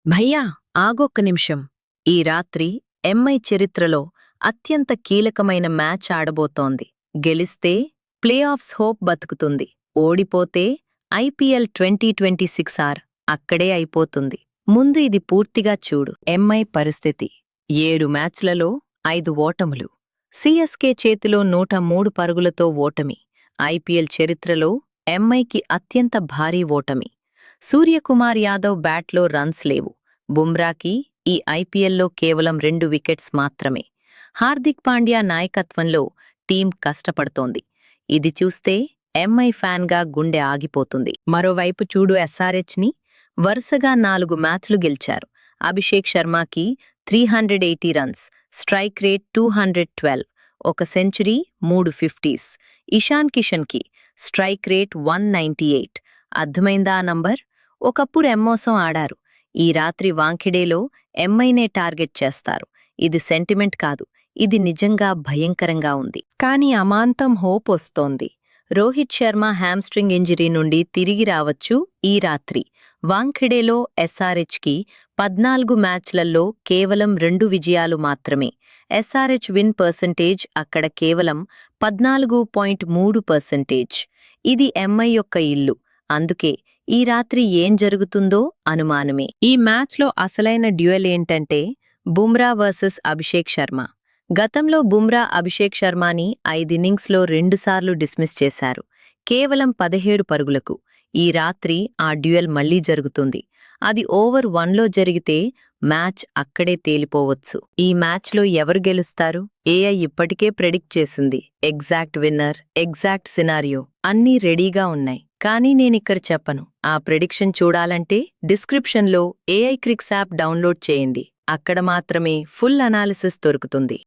భయ్యా ఆగొక్క నిమిషం. ఈ రాత్రి ఎంఐ చరిత్రలో అత్యంత కీలకమైన మ్యాచ్ ఆడబోతోంది. గెలిస్తే ప్లే ఆఫ్స్ హోప్ బతుకుతుంది. ఓడిపోతే ఐపీఎల్ 2026 అక్కడే అయిపోతుంది. ముందు ఇది పూర్తిగా చూడు. ఎంఐ పరిస్థితి 7 మ్యాచ్లలో 5 ఓటములు. సిఎస్కే చేతిలో 103 పరుగులతో ఓటమి. ఐపీఎల్ చరిత్రలో ఎంఐకి అత్యంత భారీ ఓటమి. సూర్యకుమార్ యాదవ్ బ్యాట్లో రన్స్ లేవు. బుమ్రాకి ఈ ఐపీఎల్లో కేవలం 2 వికెట్స్ మాత్రమే. హార్దిక్ పాండ్యా నాయకత్వంలో టీం కష్టపడుతోంది. ఇది చూస్తే ఎంఐ ఫ్యాన్గా గుండె ఆగిపోతుంది. మరోవైపు చూడు ఎస్ఆర్హెచ్ని. వరుసగా 4 మ్యాచ్లు గెలిచారు. అభిషేక్ శర్మకి 380 రన్స్, స్ట్రైక్ రేట్ 212, ఒక సెంచరీ, 3 50s. ఇషాన్ కిషన్కి స్ట్రైక్ రేట్ 198. అర్థమైందా ఆ నంబర్? ఒకప్పుడు ఎమ్మోసం ఆడారు. ఈ రాత్రి వాంఖెడేలో ఎంఐనే టార్గెట్ చేస్తారు. ఇది సెంటిమెంట్ కాదు, ఇది నిజంగా భయంకరంగా ఉంది. కానీ అమాంతం హోప్ వస్తోంది. రోహిత్ శర్మ హ్యామ్స్ట్రింగ్ ఇంజరీ నుండి తిరిగి రావచ్చు ఈ రాత్రి. వాంఖెడేలో ఎస్ఆర్హెచ్కి 14 మ్యాచ్లలో కేవలం 2 విజయాలు మాత్రమే. ఎస్ఆర్హెచ్ విన్ పర్సెంటేజ్ అక్కడ కేవలం 14.3%. ఇది ఎంఐ యొక్క ఇల్లు. అందుకే ఈ రాత్రి ఏం జరుగుతుందో అనుమానమే. ఈ మ్యాచ్లో అసలైన డ్యూయల్ ఏంటంటే బుమ్రా వర్సెస్ అభిషేక్ శర్మ. గతంలో బుమ్రా అభిషేక్ శర్మని 5 ఇన్నింగ్స్లో 2 సార్లు డిస్మిస్ చేశారు, కేవలం 17 పరుగులకు. ఈ రాత్రి ఆ డ్యూయల్ మళ్లీ జరుగుతుంది. అది ఓవర్ 1లో జరిగితే మ్యాచ్ అక్కడే తేలిపోవచ్చు. ఈ మ్యాచ్లో ఎవరు గెలుస్తారు? ఏఐ ఇప్పటికే ప్రెడిక్ట్ చేసింది. ఎగ్జాక్ట్ విన్నర్, ఎగ్జాక్ట్ సినారియో అన్నీ రెడీగా ఉన్నాయి. కానీ నేనిక్కడ చెప్పను. ఆ ప్రెడిక్షన్ చూడాలంటే డిస్క్రిప్షన్లో ఏఐ క్రిక్స్ యాప్ డౌన్లోడ్ చేయండి. అక్కడ మాత్రమే ఫుల్ అనాలిసిస్ దొరుకుతుంది.